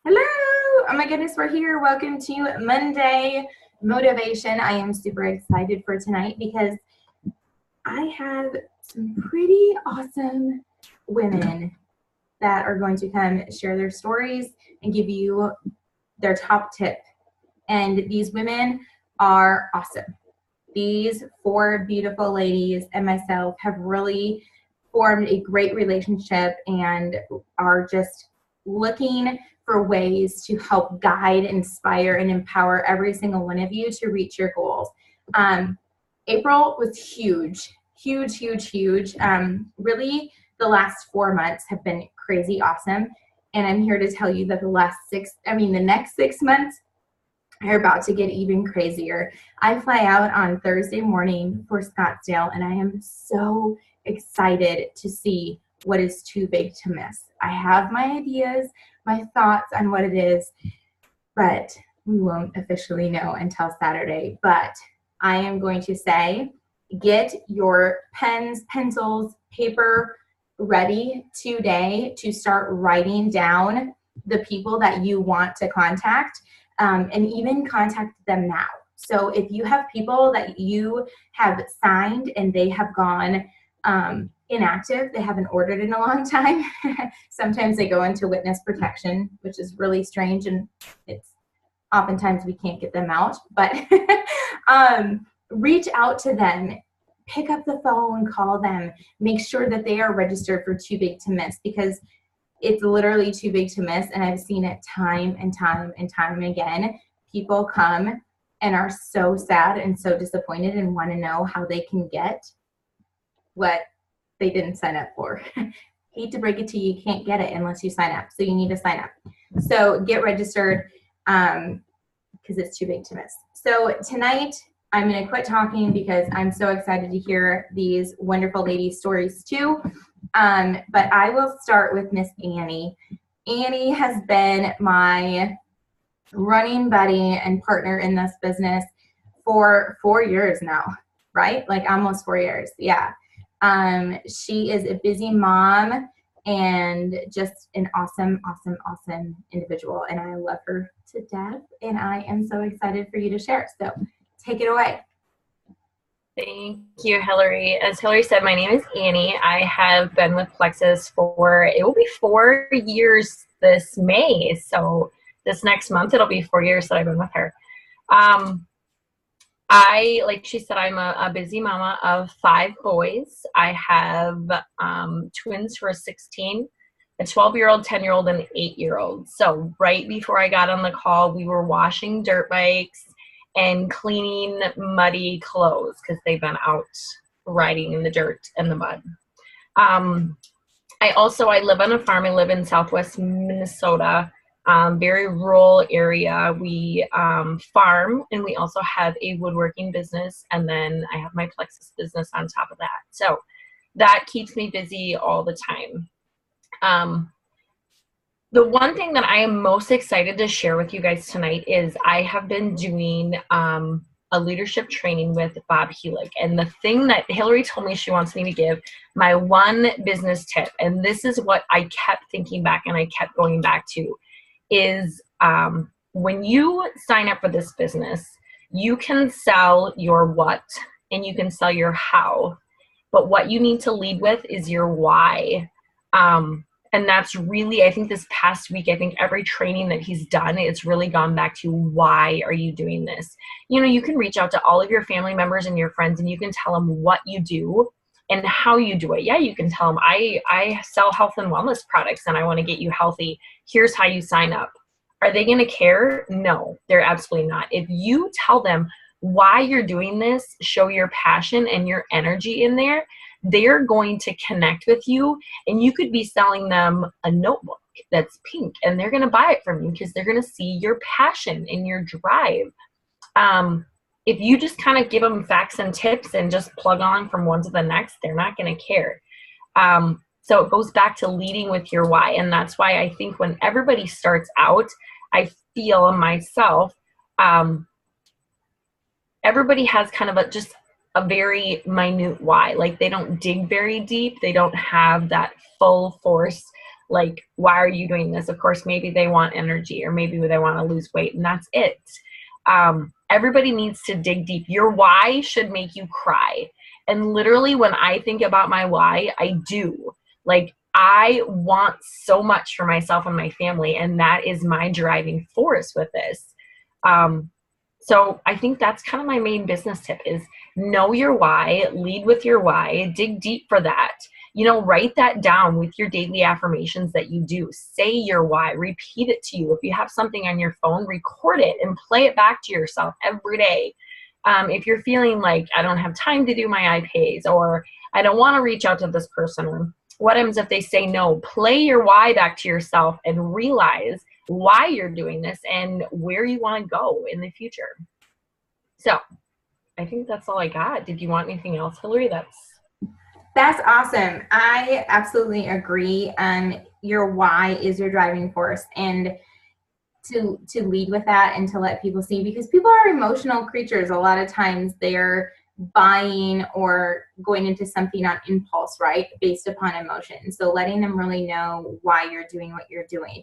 Hello! Oh my goodness, we're here. Welcome to Monday Motivation. I am super excited for tonight because I have some pretty awesome women that are going to come share their stories and give you their top tip. And these women are awesome. These four beautiful ladies and myself have really formed a great relationship and are just looking for ways to help guide, inspire, and empower every single one of you to reach your goals. April was huge. Really, the last 4 months have been crazy awesome. And I'm here to tell you that the next 6 months are about to get even crazier. I fly out on Thursday morning for Scottsdale, and I am so excited to see what is too big to miss. I have my ideas, my thoughts on what it is, but we won't officially know until Saturday. But I am going to say, get your pens, pencils, paper ready today to start writing down the people that you want to contact, and even contact them now. So if you have people that you have signed and they have gone inactive, they haven't ordered in a long time, sometimes they go into witness protection, which is really strange, and it's oftentimes we can't get them out, but reach out to them, pick up the phone, call them, make sure that they are registered for Too Big to Miss, because it's literally too big to miss. And I've seen it time and time again. People come and are so sad and so disappointed and want to know how they can get what they didn't sign up for. Hate to break it to you, you can't get it unless you sign up. So you need to sign up. So get registered because it's too big to miss. So tonight I'm going to quit talking because I'm so excited to hear these wonderful ladies' stories too. But I will start with Miss Annie. Annie has been my running buddy and partner in this business for 4 years now, right? Like almost 4 years. Yeah. She is a busy mom and just an awesome individual. And I love her to death. And I am so excited for you to share. So take it away. Thank you, Hillary. As Hillary said, my name is Annie. I have been with Plexus it will be 4 years this May. So this next month, it'll be 4 years that I've been with her. Like she said, I'm a busy mama of 5 boys. I have twins who are 16, a 12-year-old, 10-year-old, and an 8-year-old. So right before I got on the call, we were washing dirt bikes and cleaning muddy clothes because they've been out riding in the dirt and the mud. I live on a farm. I live in Southwest Minnesota, very rural area. We farm, and we also have a woodworking business, and then I have my Plexus business on top of that. So that keeps me busy all the time. The one thing that I am most excited to share with you guys tonight is I have been doing a leadership training with Bob Helig. And the thing that Hillary told me she wants me to give, my one business tip, and this is what I kept thinking back and I kept going back to, is when you sign up for this business, you can sell your what and you can sell your how. But what you need to lead with is your why. And that's really, I think this past week, I think every training that he's done, it's really gone back to why are you doing this? You know, you can reach out to all of your family members and your friends and you can tell them what you do and how you do it. Yeah, you can tell them, I sell health and wellness products and I want to get you healthy. Here's how you sign up. Are they going to care? No, they're absolutely not. If you tell them why you're doing this, show your passion and your energy in there, they're going to connect with you, and you could be selling them a notebook that's pink and they're going to buy it from you because they're going to see your passion and your drive. If you just kind of give them facts and tips and just plug on from one to the next, they're not going to care. So it goes back to leading with your why. And that's why I think when everybody starts out, I feel myself, everybody has kind of just a very minute why. Like they don't dig very deep. They don't have that full force Like, why are you doing this? Of course, maybe they want energy, or maybe they want to lose weight, and that's it. Everybody needs to dig deep. Your why should make you cry. And literally, when I think about my why, I do. Like, I want so much for myself and my family, and that is my driving force with this. So I think that's kind of my main business tip is know your why, lead with your why, dig deep for that. You know, write that down with your daily affirmations that you do. Say your why, repeat it to you. If you have something on your phone, record it and play it back to yourself every day. If you're feeling like I don't have time to do my IPAs, or I don't want to reach out to this person, or what happens if they say no, play your why back to yourself and realize why you're doing this and where you want to go in the future. So I think that's all I got. Did you want anything else, Hillary? That's awesome. I absolutely agree. Your why is your driving force, and to lead with that and to let people see, because people are emotional creatures. A lot of times they're buying or going into something on impulse, right? Based upon emotion. So letting them really know why you're doing what you're doing.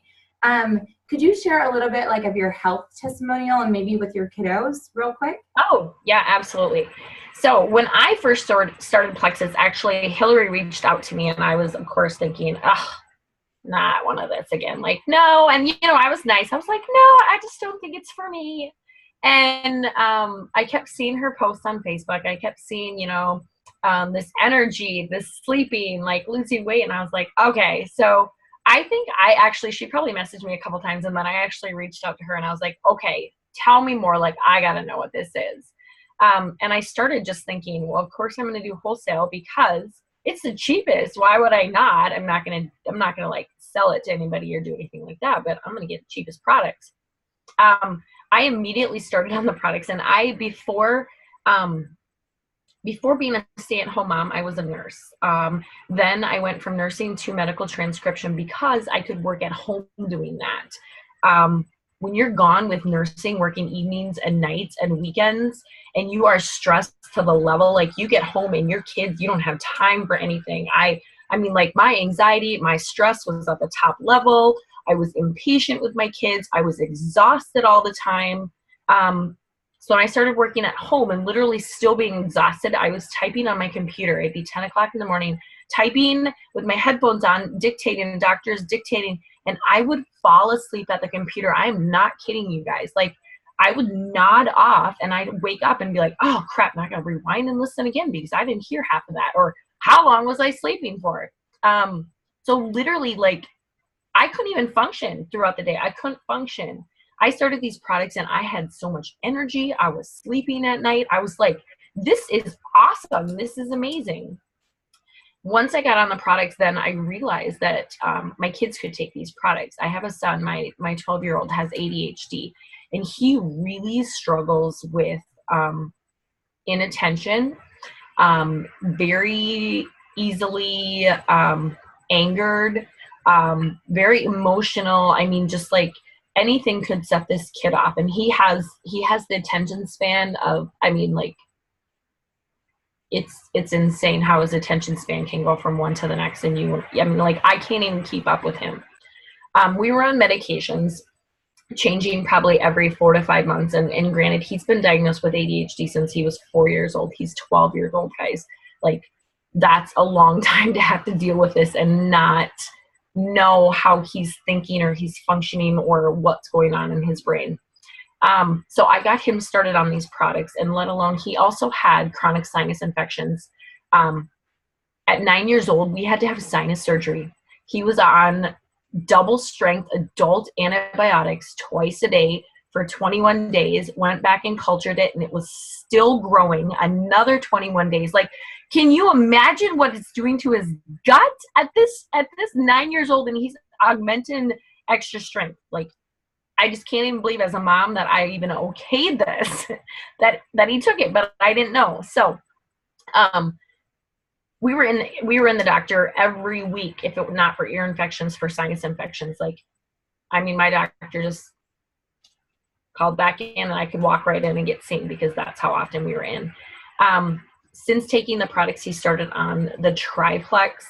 Could you share a little bit like of your health testimonial and maybe with your kiddos real quick? Oh, yeah, absolutely. So when I first started Plexus, actually, Hillary reached out to me, and I was, of course, thinking, oh, not one of this again. Like, no. And, you know, I was nice. I was like, no, I just don't think it's for me. And I kept seeing her posts on Facebook. I kept seeing, you know, this energy, this sleeping, like losing weight. And I was like, okay. So I think she probably messaged me a couple times, and then I actually reached out to her and I was like, okay, tell me more. Like, I got to know what this is. And I started just thinking, well, of course I'm going to do wholesale because it's the cheapest. Why would I not? I'm not going to like sell it to anybody or do anything like that, but I'm going to get the cheapest products. I immediately started on the products, and before being a stay-at-home mom, I was a nurse. Then I went from nursing to medical transcription because I could work at home doing that. When you're gone with nursing, working evenings and nights and weekends, and you are stressed to the level, like you get home and your kids, you don't have time for anything. I mean, like my anxiety, my stress was at the top level. I was impatient with my kids. I was exhausted all the time. So when I started working at home and literally still being exhausted, I was typing on my computer. It'd be 10 o'clock in the morning, typing with my headphones on, dictating, doctors dictating, and I would fall asleep at the computer. I am not kidding you guys. Like, I would nod off and I'd wake up and be like, oh crap, now I gotta rewind and listen again because I didn't hear half of that. Or how long was I sleeping for? So literally, like, I couldn't even function throughout the day. I couldn't function. I started these products and I had so much energy. I was sleeping at night. I was like, this is awesome. This is amazing. Once I got on the products, then I realized that my kids could take these products. I have a son, my 12-year-old has ADHD, and he really struggles with inattention, very easily angered, very emotional. I mean, just like anything could set this kid off. And he has the attention span of, I mean, like, it's insane how his attention span can go from one to the next. And I mean, like, I can't even keep up with him. We were on medications, changing probably every 4 to 5 months. And granted, he's been diagnosed with ADHD since he was 4 years old. He's 12 years old, guys. Like, that's a long time to have to deal with this and not know how he's thinking or he's functioning or what's going on in his brain. So I got him started on these products, and let alone he also had chronic sinus infections. At 9 years old, we had to have sinus surgery. He was on double strength adult antibiotics twice a day for 21 days, went back and cultured it, and it was still growing another 21 days. Like, can you imagine what it's doing to his gut at this 9 years old, and he's augmenting extra strength? Like, I just can't even believe as a mom that I even okayed this, that he took it, but I didn't know. So, we were in the doctor every week, if it were not for ear infections, for sinus infections. Like, I mean, my doctor just called back in and I could walk right in and get seen because that's how often we were in. Since taking the products, he started on the triplex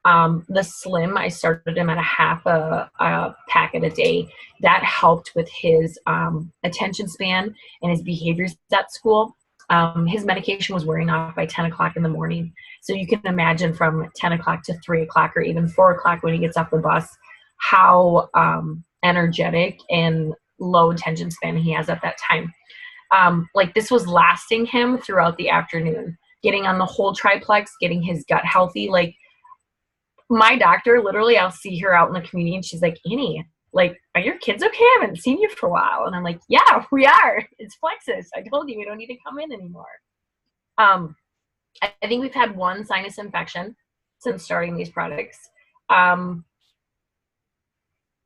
The Slim, I started him at a half a packet a day. That helped with his attention span and his behaviors at school. His medication was wearing off by 10 o'clock in the morning. So you can imagine from 10 o'clock to 3 o'clock or even 4 o'clock when he gets off the bus, how energetic and low attention span he has at that time. Like this was lasting him throughout the afternoon, getting on the whole triplex, getting his gut healthy. Like my doctor, literally, I'll see her out in the community and she's like, Annie, like, are your kids okay? I haven't seen you for a while. And I'm like, yeah, we are. It's Plexus. I told you we don't need to come in anymore. I think we've had one sinus infection since starting these products.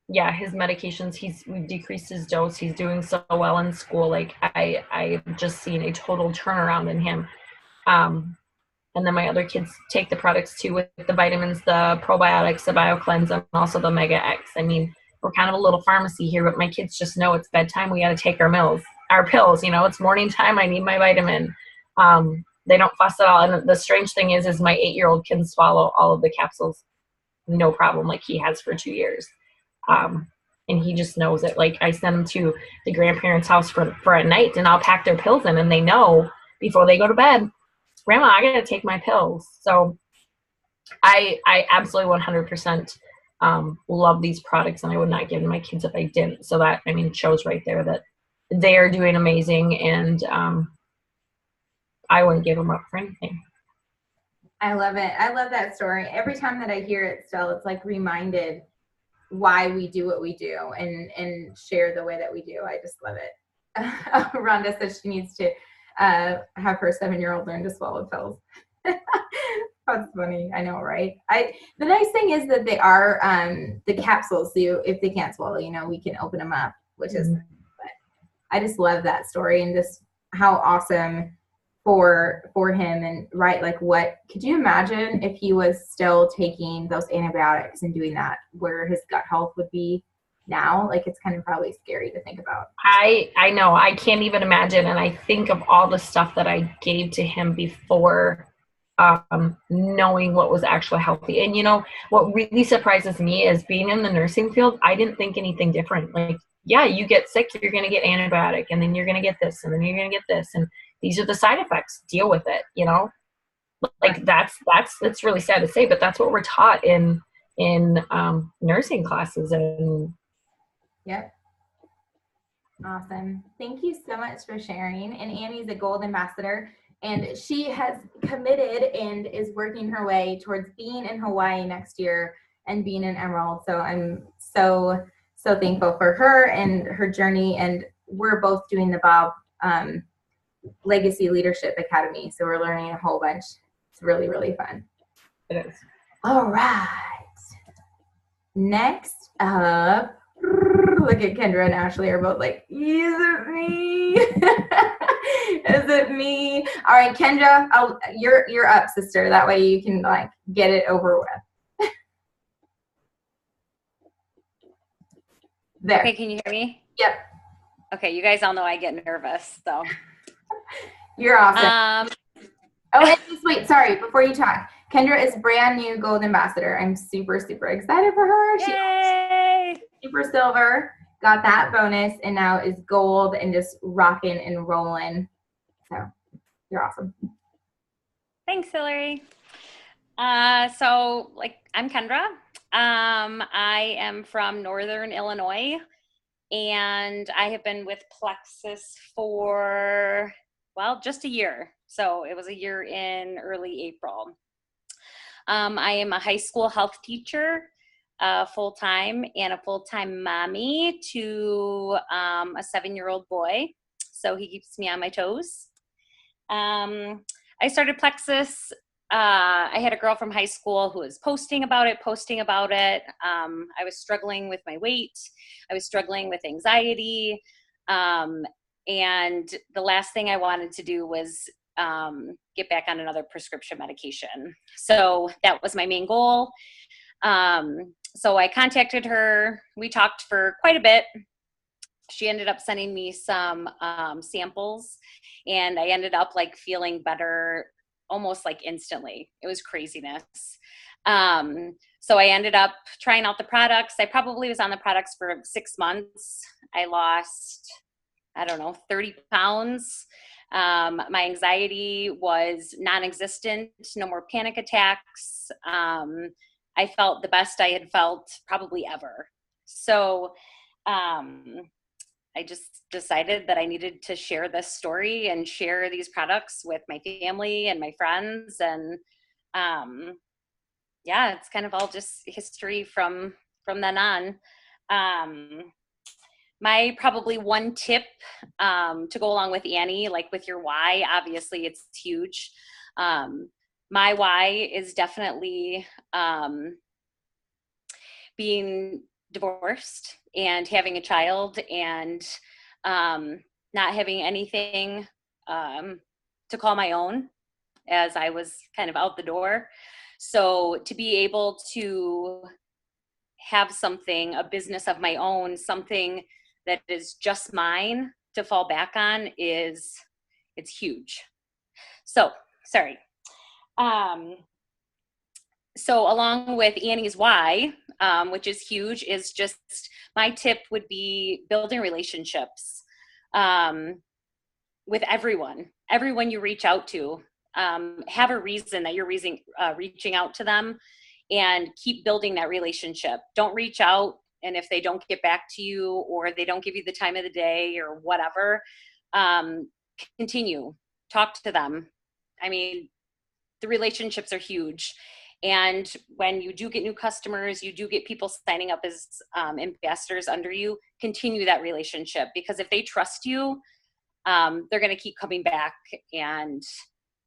Yeah, his medications, we've decreased his dose. He's doing so well in school. Like I've just seen a total turnaround in him. And then my other kids take the products too, with the vitamins, the probiotics, the BioCleanse, and also the Mega X. I mean, we're kind of a little pharmacy here, but my kids just know it's bedtime. We got to take our pills, it's morning time. I need my vitamin. They don't fuss at all. And the strange thing is my 8-year-old can swallow all of the capsules, no problem, like he has for 2 years. And he just knows it. Like I send him to the grandparents' house for a night, and I'll pack their pills in, and they know before they go to bed, Grandma, I gotta take my pills. So I absolutely 100% love these products, and I would not give them to my kids if I didn't. So that, shows right there that they are doing amazing, and I wouldn't give them up for anything. I love it. I love that story. Every time that I hear it still, it's like reminded why we do what we do and share the way that we do. I just love it. Rhonda says she needs to have her 7-year-old learn to swallow pills. That's funny. I know, right? The nice thing is that they are the capsules. So if they can't swallow, we can open them up, which is. But I just love that story and just how awesome for him. And right, like, what could you imagine if he was still taking those antibiotics and doing that, where his gut health would be now? Like, it's kind of probably scary to think about. I know. I can't even imagine. And I think of all the stuff that I gave to him before knowing what was actually healthy. And what really surprises me is being in the nursing field, I didn't think anything different. Like, yeah, you get sick, you're going to get antibiotic, and then you're going to get this, and then you're going to get this. And these are the side effects. Deal with it, Like that's really sad to say, but that's what we're taught in nursing classes. And yep. Awesome. Thank you so much for sharing. And Annie's a gold ambassador, and she has committed and is working her way towards being in Hawaii next year and being an Emerald. So I'm so thankful for her and her journey. And we're both doing the Bob Legacy Leadership Academy. So we're learning a whole bunch. It's really, really fun. it is. All right. Next up, look at Kendra and Ashley are both like, is it me? Is it me? All right, Kendra, you're up, sister. That way you can like get it over with. There. Okay, can you hear me? Yep. Okay, you guys all know I get nervous, so. You're awesome. Oh, and just wait, sorry, before you talk. Kendra is brand new gold ambassador. I'm super, super excited for her. Yay! She's super silver, got that bonus, and now is gold and just rocking and rolling. So you're awesome. Thanks, Hillary. So, I'm Kendra. I am from Northern Illinois, and I have been with Plexus for, just a year. So it was a year in early April. I am a high school health teacher, full-time, and a full-time mommy to a 7-year-old boy. So he keeps me on my toes. I started Plexus. I had a girl from high school who was posting about it. I was struggling with my weight. I was struggling with anxiety. And the last thing I wanted to do was get back on another prescription medication. So that was my main goal. So I contacted her. We talked for quite a bit. She ended up sending me some samples, and I ended up feeling better almost instantly. It was craziness. So I ended up trying out the products. I probably was on the products for 6 months. I lost, I don't know, 30 pounds. My anxiety was non-existent, no more panic attacks. I felt the best I had felt probably ever. So I just decided that I needed to share this story and share these products with my family and my friends. And yeah, it's kind of all just history from then on. My probably one tip to go along with Annie, like with your why, obviously it's huge. My why is definitely being divorced and having a child and not having anything to call my own as I was kind of out the door. So to be able to have something, a business of my own, something that is just mine to fall back on it's huge. So, sorry. So along with Annie's why, which is huge, is just my tip would be building relationships with everyone you reach out to. Have a reason that you're reaching out to them, and keep building that relationship. Don't reach out, and if they don't get back to you or they don't give you the time of the day or whatever, continue, talk to them. I mean, the relationships are huge. And when you do get new customers, you do get people signing up as ambassadors under you, continue that relationship, because if they trust you, they're going to keep coming back. And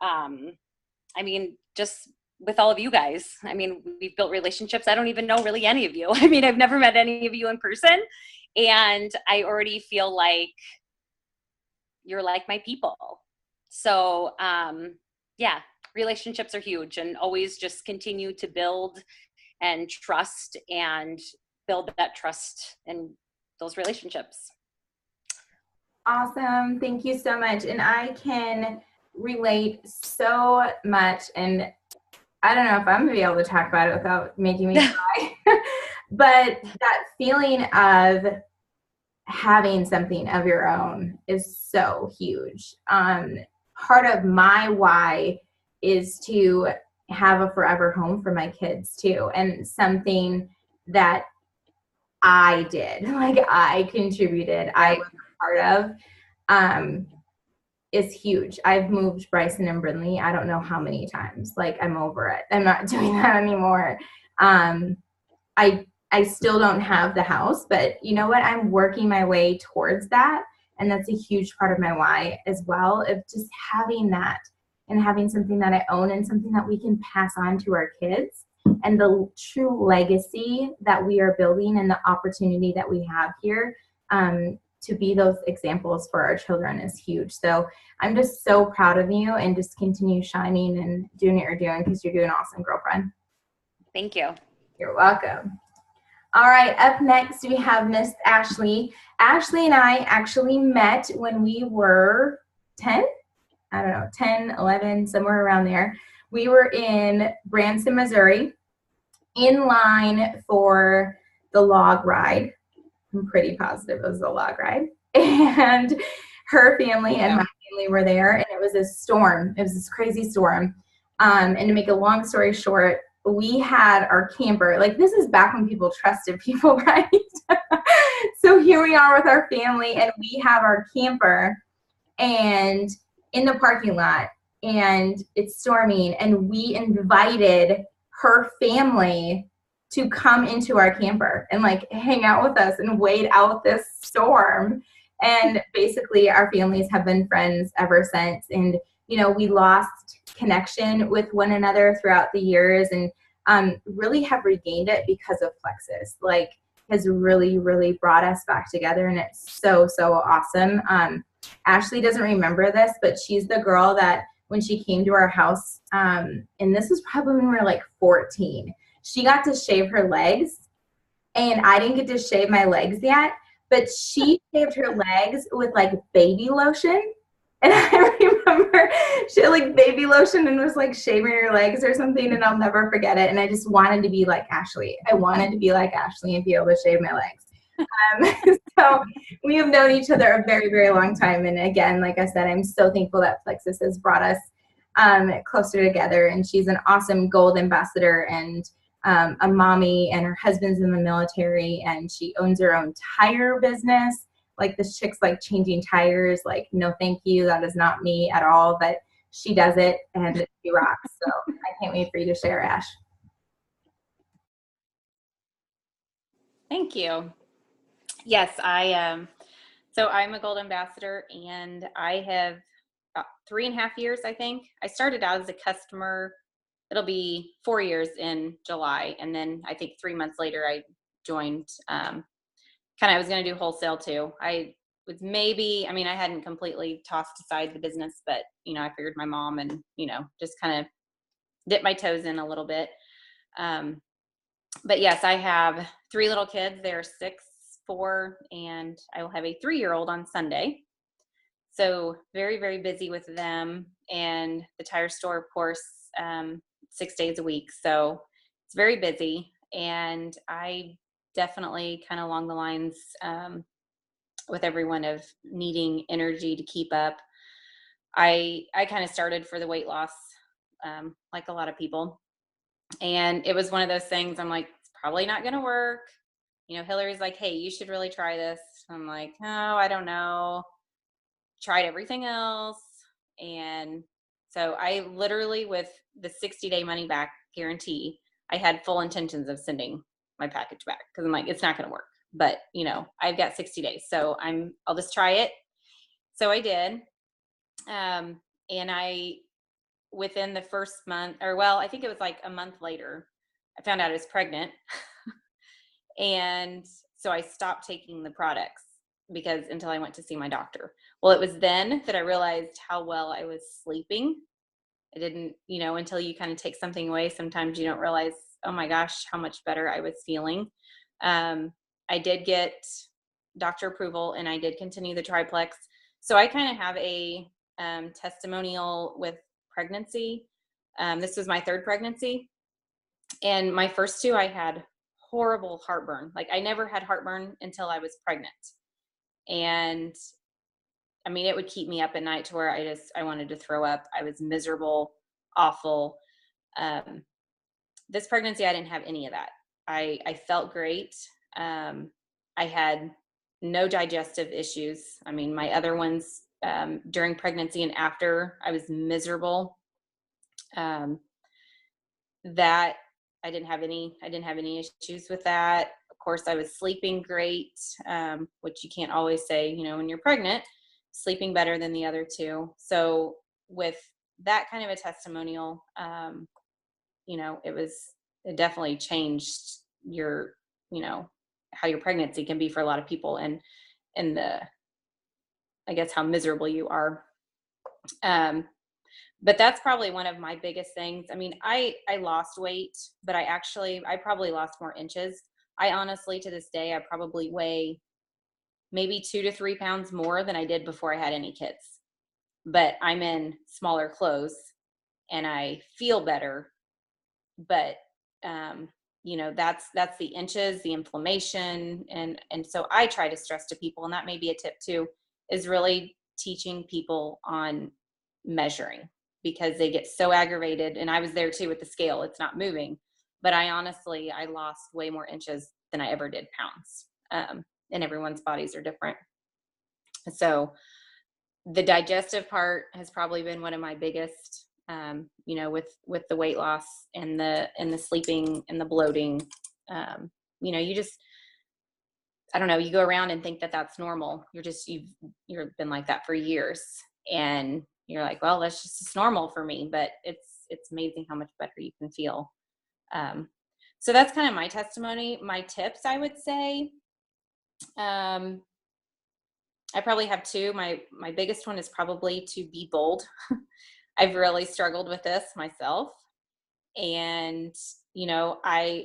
I mean, just with all of you guys, I mean, we've built relationships. I don't even know really any of you. I mean, I've never met any of you in person, and I already feel like you're like my people. So yeah, relationships are huge, and always just continue to build and trust and build that trust in those relationships. Awesome. Thank you so much. And I can relate so much. And I don't know if I'm going to be able to talk about it without making me cry. But that feeling of having something of your own is so huge. Part of my why is to have a forever home for my kids too. And something that I did, like I contributed, I was a part of, is huge. I've moved Bryson and Brindley, I don't know how many times. Like, I'm over it. I'm not doing that anymore. I still don't have the house, but you know what? I'm working my way towards that. And that's a huge part of my why as well, of just having that and having something that I own and something that we can pass on to our kids, and the true legacy that we are building and the opportunity that we have here to be those examples for our children is huge. So I'm just so proud of you, and just continue shining and doing what you're doing, because you're doing awesome, girlfriend. Thank you. You're welcome. All right, up next we have Miss Ashley. Ashley and I actually met when we were 10, I don't know, 10, 11, somewhere around there. We were in Branson, Missouri, in line for the log ride. I'm pretty positive it was a log ride. And her family and my family were there, and it was a storm. It was this crazy storm. And to make a long story short, we had our camper. Like, this is back when people trusted people, right? So here we are with our family, and we have our camper and in the parking lot, and it's storming, and we invited her family to come into our camper and like hang out with us and wait out this storm. And basically our families have been friends ever since. And, you know, we lost connection with one another throughout the years, and really have regained it because of Plexus. Like, has really, really brought us back together, and it's so, so awesome. Ashley doesn't remember this, but she's the girl that when she came to our house, and this was probably when we were like 14, she got to shave her legs, and I didn't get to shave my legs yet, but she shaved her legs with like baby lotion, And I remember she had like baby lotion and was like shaving her legs or something, and I'll never forget it. And I just wanted to be like Ashley. I wanted to be like Ashley and be able to shave my legs. So we have known each other a very, very long time. And again, like I said, I'm so thankful that Plexus has brought us closer together. And she's an awesome gold ambassador and a mommy, and her husband's in the military, and she owns her own tire business. Like, this chick's like changing tires. Like, no, thank you. That is not me at all. But she does it, and she rocks. So I can't wait for you to share, Ash. Thank you. Yes, so I'm a gold ambassador, and I have about 3.5 years, I think. I started out as a customer. It'll be 4 years in July. And then I think 3 months later, I joined, I was going to do wholesale too. I hadn't completely tossed aside the business, but, I figured my mom and, just kind of dip my toes in a little bit. But yes, I have 3 little kids. They're 6, 4, and I will have a 3-year-old on Sunday. So very, very busy with them, and the tire store, of course, 6 days a week. So it's very busy, and I definitely kind of along the lines with everyone of needing energy to keep up. I kind of started for the weight loss, like a lot of people. And it was one of those things, I'm like, it's probably not going to work. Hillary's like, hey, you should really try this. I'm like, oh, I don't know. Tried everything else. And so I literally, with the 60-day money back guarantee, I had full intentions of sending my package back, because I'm like, it's not going to work. But, I've got 60 days. So I'll just try it. So I did. And within the first month, I think it was like a month later, I found out I was pregnant. And so I stopped taking the products until I went to see my doctor. Well, it was then that I realized how well I was sleeping. I didn't, until you kind of take something away, sometimes you don't realize, oh my gosh, how much better I was feeling. I did get doctor approval, and I did continue the triplex. So I kind of have a testimonial with pregnancy. This was my 3rd pregnancy. And my first 2, I had horrible heartburn. Like, I never had heartburn until I was pregnant. And it would keep me up at night to where I wanted to throw up. I was miserable, awful. This pregnancy, I didn't have any of that. I felt great. I had no digestive issues. My other ones, during pregnancy and after, I was miserable. That I didn't have any issues with that. Of course, I was sleeping great, which you can't always say, when you're pregnant, sleeping better than the other 2. So with that kind of a testimonial, it definitely changed your, how your pregnancy can be for a lot of people, and I guess how miserable you are. But that's probably one of my biggest things. I lost weight, but I probably lost more inches. I honestly, to this day, I probably weigh maybe 2 to 3 pounds more than I did before I had any kids. But I'm in smaller clothes, and I feel better. But, that's the inches, the inflammation. And so I try to stress to people, and that may be a tip too, is really teaching people on measuring, because they get so aggravated. And I was there too with the scale. It's not moving, but I lost way more inches than I ever did pounds. And everyone's bodies are different. So the digestive part has probably been one of my biggest, with the weight loss and the sleeping and the bloating. I don't know, you go around and think that that's normal. You've been like that for years, and you're like, well, it's normal for me, but it's amazing how much better you can feel. So that's kind of my testimony. My tips, I would say, I probably have 2. My biggest one is probably to be bold. I've really struggled with this myself. And,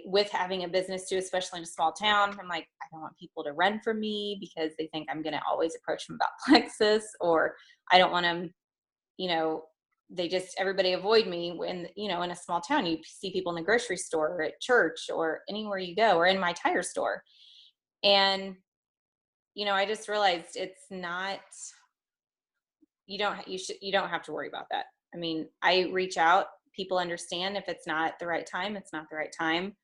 with having a business too, especially in a small town, I'm like, I don't want people to run from me because they think I'm going to always approach them about Plexus, or I don't want them, everybody avoid me when, in a small town, you see people in the grocery store or at church or anywhere you go, or in my tire store. And, I just realized it's not, you don't have to worry about that. I mean, I reach out, people understand if it's not the right time, it's not the right time,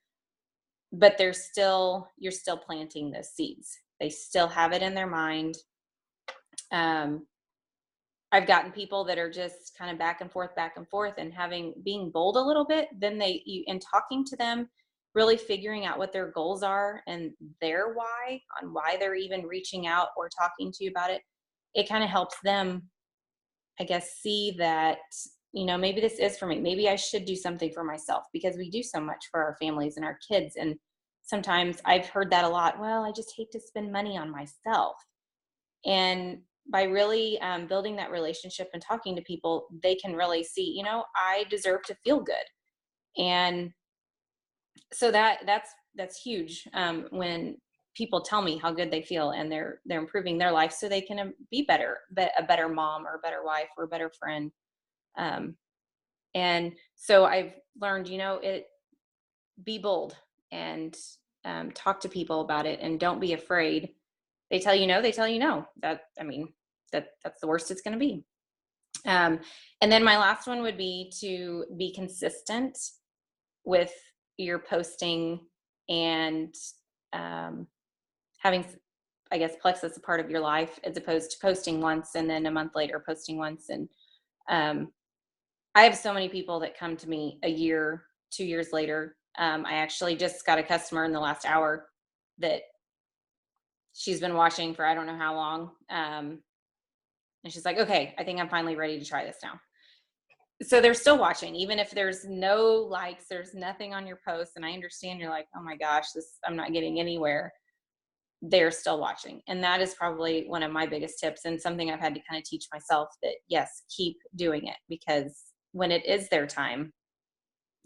but you're still planting those seeds. They still have it in their mind. I've gotten people that are just kind of back and forth, and being bold a little bit, then in talking to them, really figuring out what their goals are and their why, on why they're even reaching out or talking to you about it. It kind of helps them, I guess, see that, maybe this is for me. Maybe I should do something for myself, because we do so much for our families and our kids. And sometimes I've heard that a lot. Well, I just hate to spend money on myself. And by really building that relationship and talking to people, they can really see, I deserve to feel good. And so that's huge when people tell me how good they feel and they're improving their life so they can be a better mom or a better wife or a better friend. And so I've learned, be bold and talk to people about it, and don't be afraid. They tell you no. That's the worst it's going to be. And then my last one would be to be consistent with your posting and having, I guess, Plexus a part of your life, as opposed to posting once and then a month later posting once. And I have so many people that come to me a year, 2 years later. I actually just got a customer in the last hour that she's been watching for I don't know how long. And she's like, okay, I think I'm finally ready to try this now. So they're still watching, even if there's no likes, there's nothing on your post. And I understand you're like, oh my gosh, I'm not getting anywhere. They're still watching. And that is probably one of my biggest tips, and something I've had to kind of teach myself, that yes, keep doing it, because when it is their time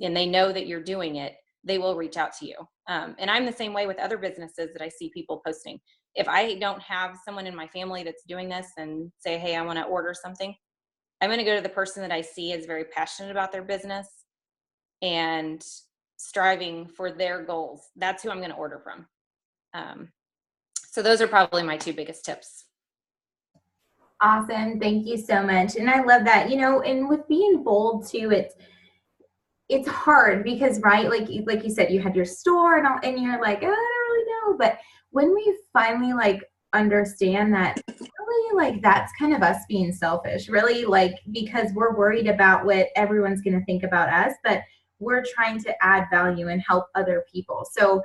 and they know that you're doing it, they will reach out to you. And I'm the same way with other businesses that I see people posting. If I don't have someone in my family that's doing this and say, hey, I want to order something, I'm going to go to the person that I see is very passionate about their business and striving for their goals. That's who I'm going to order from. So those are probably my two biggest tips. Awesome. Thank you so much. And I love that, and with being bold too, it's hard because, right, like you said, you had your store and you're like, oh, I don't really know. But when we finally understand that, really, that's kind of us being selfish, really, because we're worried about what everyone's going to think about us, but we're trying to add value and help other people. So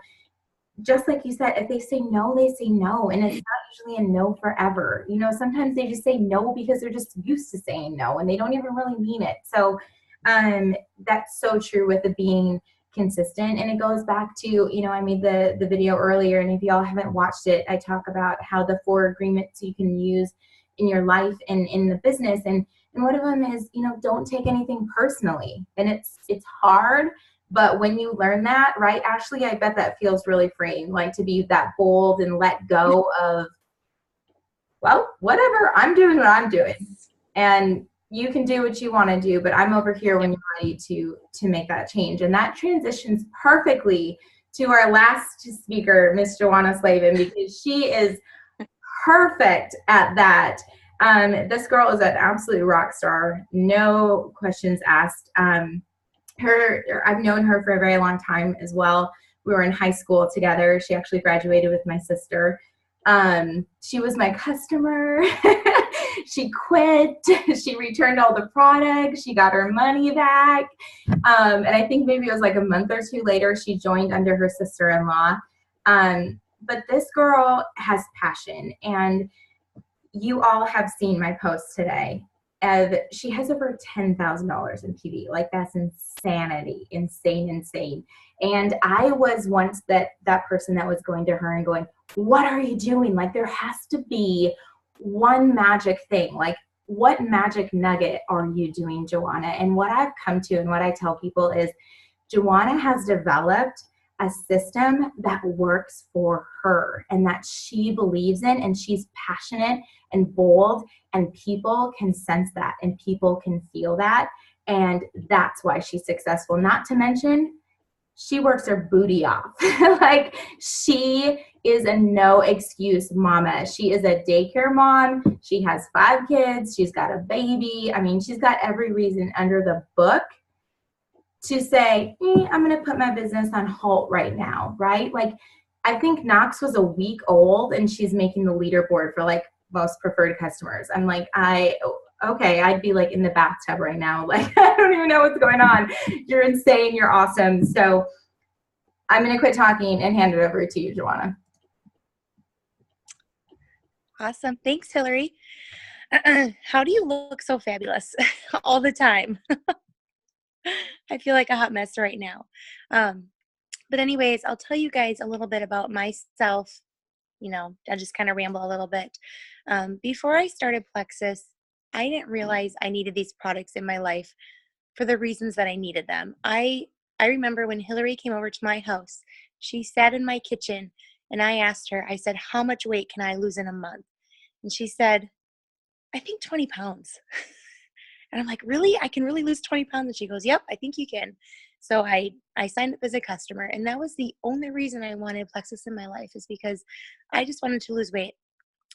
just like you said, if they say no, they say no. And it's not usually a no forever. Sometimes they just say no because they're just used to saying no and they don't even really mean it. So that's so true with the being consistent. And it goes back to, I made the video earlier, and if y'all haven't watched it, I talk about how the 4 agreements you can use in your life and in the business. And one of them is, don't take anything personally. And it's hard. But when you learn that, right, Ashley, I bet that feels really freeing, to be that bold and let go of, well, whatever, I'm doing what I'm doing. And you can do what you want to do, but I'm over here when you're ready to make that change. And that transitions perfectly to our last speaker, Miss Joanna Slavin, because she is perfect at that. This girl is an absolute rock star, no questions asked. I've known her for a very long time as well. We were in high school together. She actually graduated with my sister. She was my customer. She quit. She returned all the products. She got her money back. And I think maybe it was a month or 2 later, she joined under her sister-in-law. But this girl has passion, and you all have seen my post today. She has over $10,000 in PV. That's insanity, insane. And I was once that person that was going to her and going, what are you doing? There has to be one magic thing. What magic nugget are you doing, Joanna? And what I've come to and what I tell people is Joanna has developed a system that works for her and that she believes in, and she's passionate and bold, and people can sense that and people can feel that. And that's why she's successful. Not to mention, she works her booty off. Like, she is a no excuse mama. She is a daycare mom. She has 5 kids. She's got a baby. I mean, she's got every reason under the book to say, I'm going to put my business on halt right now, right? Like, I think Knox was a week old and she's making the leaderboard for like most preferred customers. I'm like, okay, I'd be like in the bathtub right now. Like, I don't even know what's going on. You're insane. You're awesome. So I'm going to quit talking and hand it over to you, Joanna. Awesome. Thanks, Hillary. How do you look so fabulous all the time? I feel like a hot mess right now. But anyways, I'll tell you guys a little bit about myself. You know, I'll just kind of ramble a little bit. Before I started Plexus, I didn't realize I needed these products in my life for the reasons that I needed them. I remember when Hillary came over to my house, she sat in my kitchen and I asked her, I said, how much weight can I lose in a month? And she said, I think 20 pounds. And I'm like, really? I can really lose 20 pounds? And she goes, yep, I think you can. So I signed up as a customer. And that was the only reason I wanted Plexus in my life, is because I just wanted to lose weight.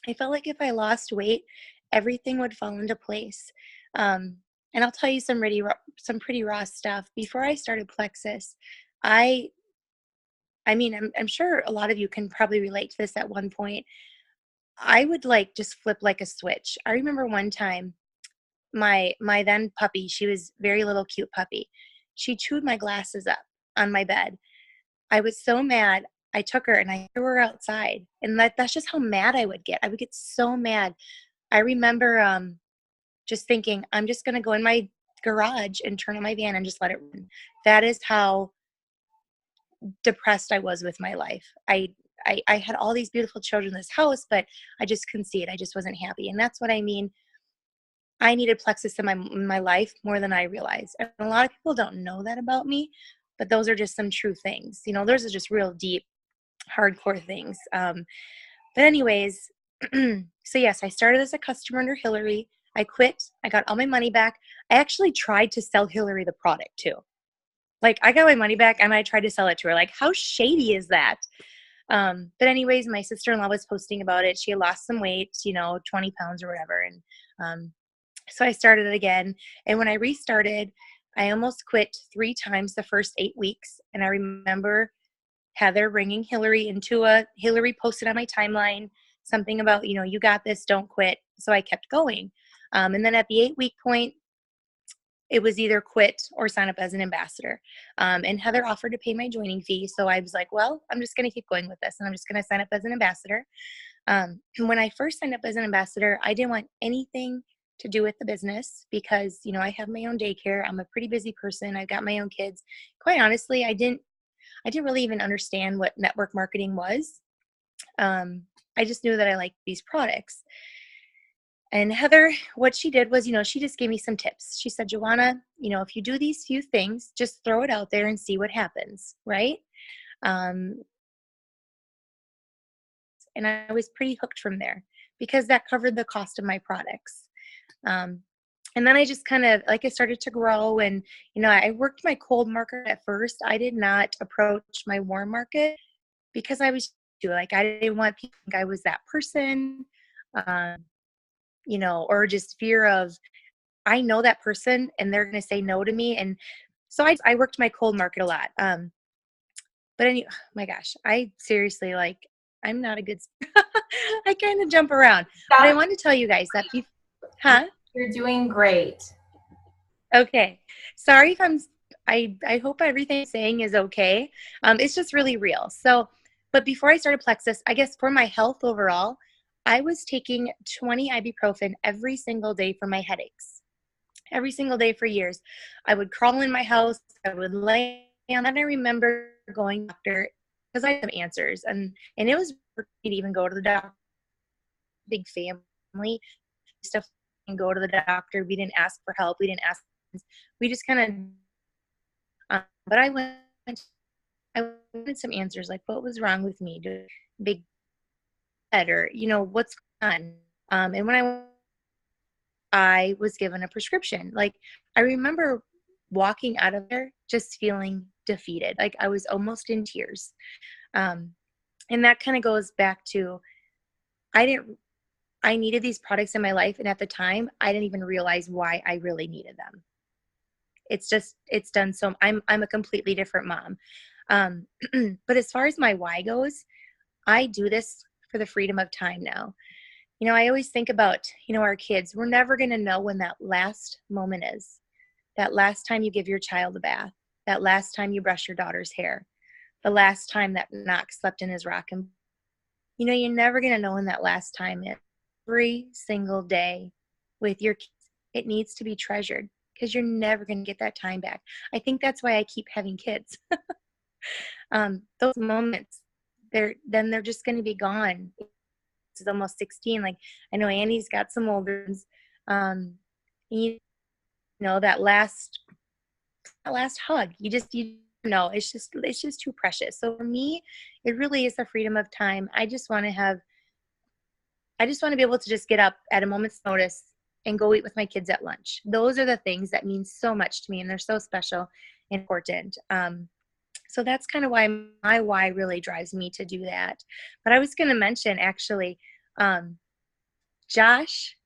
I felt like if I lost weight, everything would fall into place. And I'll tell you some pretty raw stuff. Before I started Plexus, I'm sure a lot of you can probably relate to this at one point. I would like just flip like a switch. I remember one time, my then puppy, she was very little cute puppy. She chewed my glasses up on my bed. I was so mad. I took her and I threw her outside. And that's just how mad I would get. I would get so mad. I remember just thinking, I'm just going to go in my garage and turn on my van and just let it run. That is how depressed I was with my life. I had all these beautiful children in this house, but I just couldn't see it. I just wasn't happy. And that's what I mean. I needed Plexus in my life more than I realized. And a lot of people don't know that about me, but those are just some true things. You know, those are just real deep, hardcore things. But anyways, so yes, I started as a customer under Hillary. I quit. I got all my money back. I actually tried to sell Hillary the product too. Like, I got my money back and I tried to sell it to her. Like, how shady is that? But anyways, my sister-in-law was posting about it. She had lost some weight, 20 pounds or whatever. And so I started it again. And when I restarted, I almost quit 3 times the first 8 weeks. And I remember Heather bringing Hillary posted on my timeline something about, you got this, don't quit. So I kept going. And then at the 8-week point, it was either quit or sign up as an ambassador. And Heather offered to pay my joining fee. So I was like, well, I'm just going to keep going with this. And I'm just going to sign up as an ambassador. When I first signed up as an ambassador, I didn't want anything to do with the business because, I have my own daycare. I'm a pretty busy person. I've got my own kids. Quite honestly, I didn't really even understand what network marketing was. I just knew that I liked these products. And Heather, what she did was, she just gave me some tips. She said, Joanna, if you do these few things, just throw it out there and see what happens, right? And I was pretty hooked from there because that covered the cost of my products. And then I just kind of, I started to grow and, I worked my cold market at first. I did not approach my warm market because I was I didn't want people to think I was that person. Or just fear of, I know that person and they're going to say no to me. And so I worked my cold market a lot. But anyway, oh my gosh, I seriously, I'm not a good, I kind of jump around. But I wanted to tell you guys that You're doing great. Okay. Sorry if I hope everything I'm saying is okay. It's just really real. So, but before I started Plexus, I guess for my health overall, I was taking 20 ibuprofen every single day for my headaches. Every single day for years. I would crawl in my house. I would lay down. And I remember going to the doctor because I had some answers. And it was for me to even go to the doctor. Big family stuff and go to the doctor. We didn't ask for help. We didn't ask. We just kind of But I wanted some answers, like what was wrong with me? Big head, or what's going on? And when I was given a prescription, like I remember walking out of there just feeling defeated, like I was almost in tears. Um, and that kind of goes back to I needed these products in my life, and at the time I didn't even realize why I really needed them. It's done so. I'm a completely different mom. Um, but as far as my why goes, I do this for the freedom of time now. I always think about, our kids. We're never going to know when that last moment is. That last time you give your child a bath. That last time you brush your daughter's hair. The last time that Knox slept in his rocking. You're never going to know when that last time is. Every single day with your kids, it needs to be treasured because you're never going to get that time back. I think that's why I keep having kids. Those moments, they're just going to be gone. It's almost 16. Like I know Annie's got some older ones. That last hug, you know, it's just too precious. So for me, it really is the freedom of time. I just want to be able to just get up at a moment's notice and go eat with my kids at lunch. Those are the things that mean so much to me, and they're so special and important. So that's kind of why my why really drives me to do that. But I was going to mention, actually, Josh,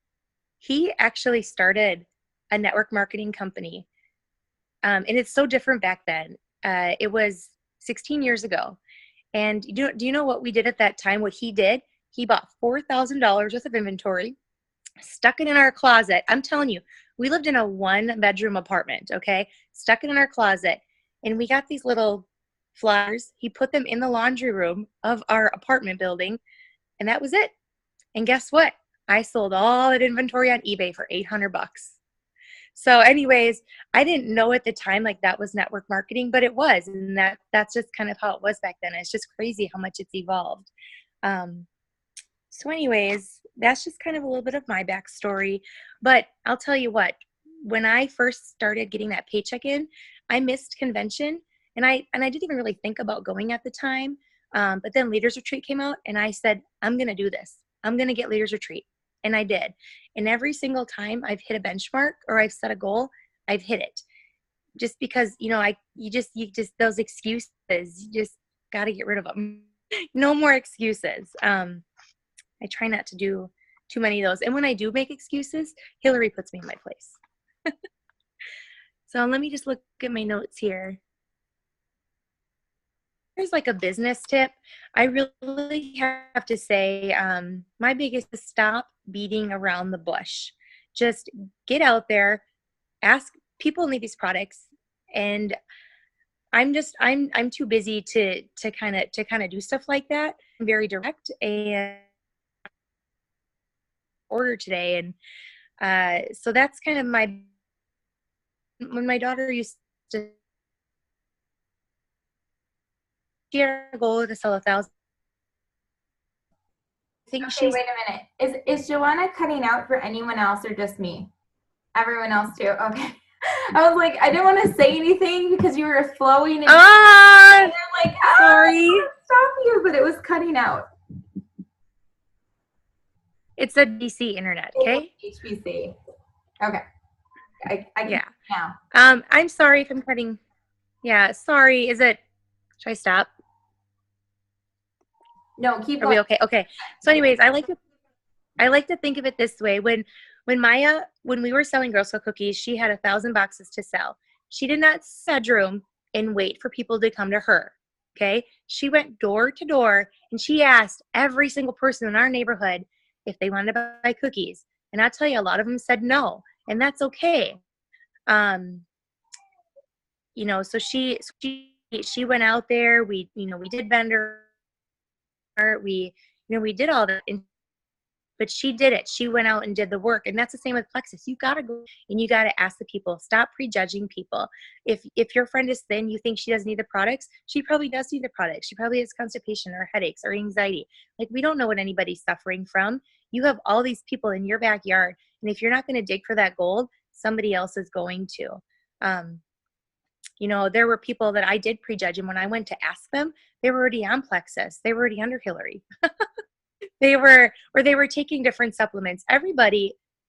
he actually started a network marketing company. And it's so different back then. It was 16 years ago. And do you know what we did at that time? What he did? He bought $4,000 worth of inventory, stuck it in our closet. I'm telling you, we lived in a 1-bedroom apartment, okay? Stuck it in our closet. And we got these little flyers. He put them in the laundry room of our apartment building. And that was it. And guess what? I sold all that inventory on eBay for $800. So anyways, I didn't know at the time like that was network marketing, but it was. And that's just kind of how it was back then. It's just crazy how much it's evolved. So anyways, that's just kind of a little bit of my backstory. But I'll tell you what, when I first started getting that paycheck in, I missed convention. And I didn't even really think about going at the time. But then Leaders Retreat came out, and I said, I'm going to do this. I'm going to get Leaders Retreat. And I did. And every single time I've hit a benchmark or I've set a goal, I've hit it. Just because, you just those excuses, you just got to get rid of them. No more excuses. I try not to do too many of those. And when I do make excuses, Hillary puts me in my place. So let me just look at my notes here. Here's like a business tip. I really have to say, my biggest is stop beating around the bush. Just get out there, ask people need these products, and I'm too busy to kind of do stuff like that. I'm very direct and order today, and so that's kind of when my daughter used to. She had a goal to sell 1,000. I think Okay, wait a minute. Is Joanna cutting out for anyone else or just me? Everyone else too? Okay. I was like, I didn't want to say anything because you were flowing. And I'm like, sorry. Stop you, but it was cutting out. It's a DC internet, okay? HBC. Okay. I can now. I'm sorry if I'm cutting. Yeah, sorry. Should I stop? No, keep going. Are we okay? Okay. So anyways, I like to think of it this way. When we were selling Girl Scout cookies, she had 1,000 boxes to sell. She did not sit in a bedroom and wait for people to come to her. Okay. She went door to door and she asked every single person in our neighborhood if they wanted to buy cookies. And I'll tell you, a lot of them said no, and that's okay. So she went out there. We did vendor. We did all that, but she did it. She went out and did the work. And that's the same with Plexus. You got to go and you got to ask the people. Stop prejudging people. If your friend is thin, you think she doesn't need the products, she probably does need the products. She probably has constipation or headaches or anxiety. Like, we don't know what anybody's suffering from. You have all these people in your backyard. And if you're not going to dig for that gold, somebody else is going to. you know, there were people that I did prejudge, and when I went to ask them, they were already on Plexus. They were already under Hillary. They were taking different supplements.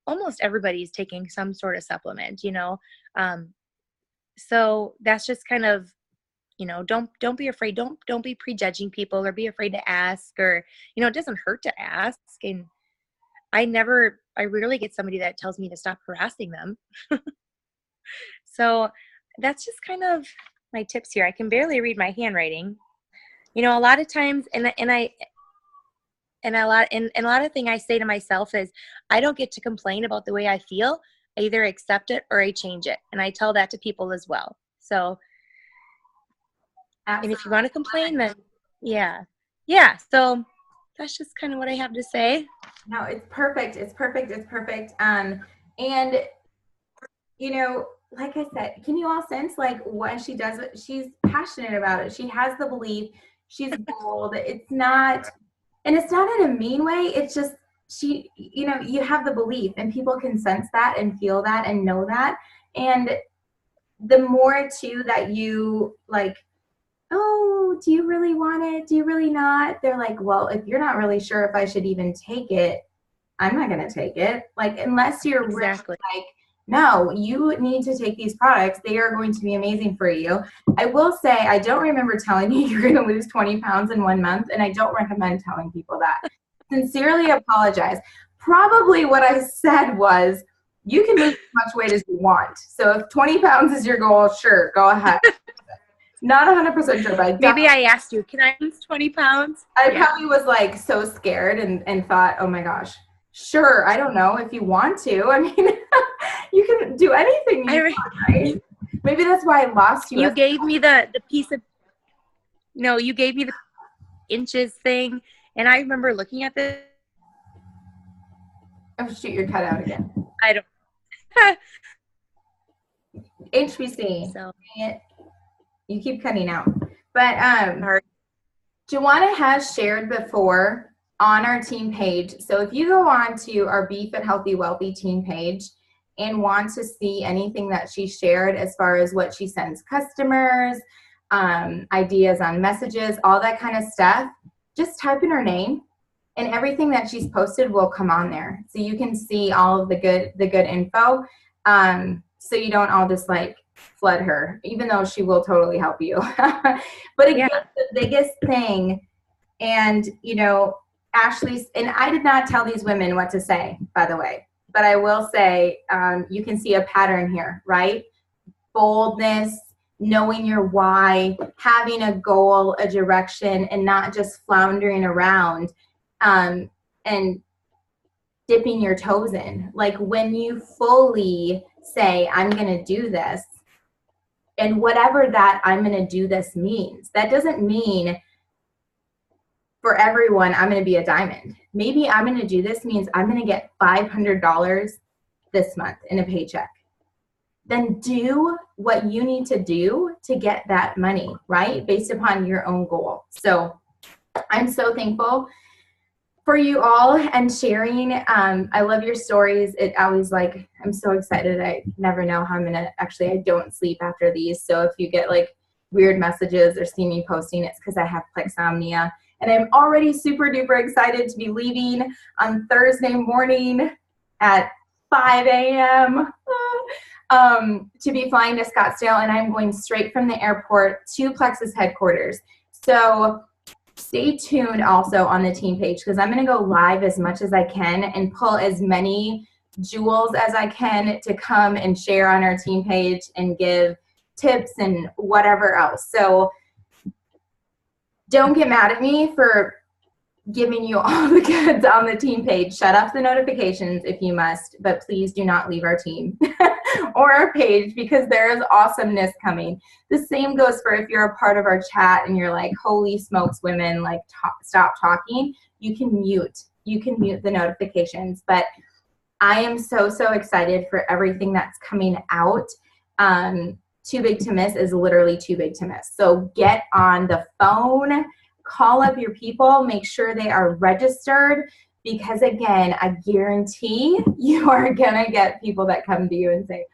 Almost everybody's taking some sort of supplement, you know. So that's just kind of, you know, don't be afraid. Don't be prejudging people or be afraid to ask, or, you know, it doesn't hurt to ask. And I rarely get somebody that tells me to stop harassing them. So that's just kind of my tips here. I can barely read my handwriting. You know, a lot of times, and a lot of thing I say to myself is, I don't get to complain about the way I feel. I either accept it or I change it. And I tell that to people as well. So, Absolutely. and if you want to complain, then yeah. So that's just kind of what I have to say. No, it's perfect. It's perfect. It's perfect. And you know, like I said, can you all sense like when she does it, she's passionate about it. She has the belief. She's bold. It's not in a mean way. It's just you know, you have the belief, and people can sense that and feel that and know that. And the more too that you like, oh, do you really want it? Do you really not? They're like, well, if you're not really sure if I should even take it, I'm not going to take it. Like, unless you're Exactly. really like, no, you need to take these products. They are going to be amazing for you. I will say, I don't remember telling you you're going to lose 20 pounds in 1 month, and I don't recommend telling people that. Sincerely apologize. Probably what I said was, you can lose as much weight as you want. So if 20 pounds is your goal, sure, go ahead. Not 100% sure, but maybe I asked you, can I lose 20 pounds? I probably was like so scared and thought, oh my gosh, sure, I don't know if you want to. I mean, you can do anything you want, right? Maybe that's why I lost you. You gave me the piece of, no, you gave me the inches thing. And I remember looking at this. Oh, shoot, you're cut out again. I don't. HBC. So. You keep cutting out. But Joanna has shared before on our team page. So if you go on to our Be Fit Healthy Wealthy team page and want to see anything that she shared as far as what she sends customers, ideas on messages, all that kind of stuff, just type in her name and everything that she's posted will come on there. So you can see all of the good info. So you don't all just like flood her, even though she will totally help you. But again, the biggest thing, and you know, Ashley's, and I did not tell these women what to say, by the way, but I will say, you can see a pattern here, right? Boldness, knowing your why, having a goal, a direction, and not just floundering around, and dipping your toes in. Like when you fully say, I'm going to do this, and whatever that I'm going to do this means, that doesn't mean for everyone, I'm going to be a diamond. Maybe I'm going to do this means I'm going to get $500 this month in a paycheck. Then do what you need to do to get that money, right? Based upon your own goal. So I'm so thankful for you all and sharing. I love your stories. It always like, I'm so excited. I never know how I'm gonna, actually, I don't sleep after these. So if you get like weird messages or see me posting, it's because I have plexomnia. And I'm already super duper excited to be leaving on Thursday morning at 5 a.m. To be flying to Scottsdale, and I'm going straight from the airport to Plexus headquarters. So stay tuned also on the team page, because I'm going to go live as much as I can and pull as many jewels as I can to come and share on our team page and give tips and whatever else. So don't get mad at me for giving you all the goods on the team page. Shut off the notifications if you must, but please do not leave our team or our page, because there is awesomeness coming. The same goes for if you're a part of our chat and you're like, holy smokes, women, like stop talking. You can mute the notifications. But I am so, so excited for everything that's coming out. Too Big to Miss is literally too big to miss. So get on the phone, call up your people, make sure they are registered, because again, I guarantee you are gonna get people that come to you and say,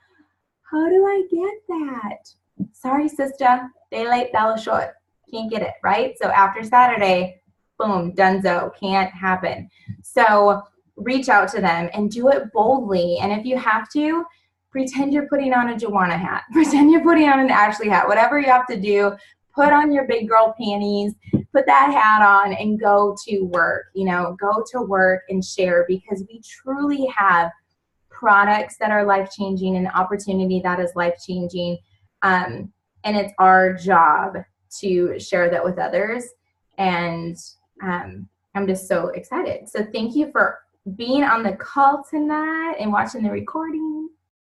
how do I get that? sorry, sister, day late, dollar short. Can't get it, right? So after Saturday, boom, dunzo, can't happen. So reach out to them and do it boldly. And if you have to, pretend you're putting on a Joanna hat. Pretend you're putting on an Ashley hat. Whatever you have to do, put on your big girl panties, put that hat on, and go to work. You know, go to work and share, because we truly have products that are life-changing and opportunity that is life-changing. And it's our job to share that with others. And I'm just so excited. So thank you for being on the call tonight and watching the recording.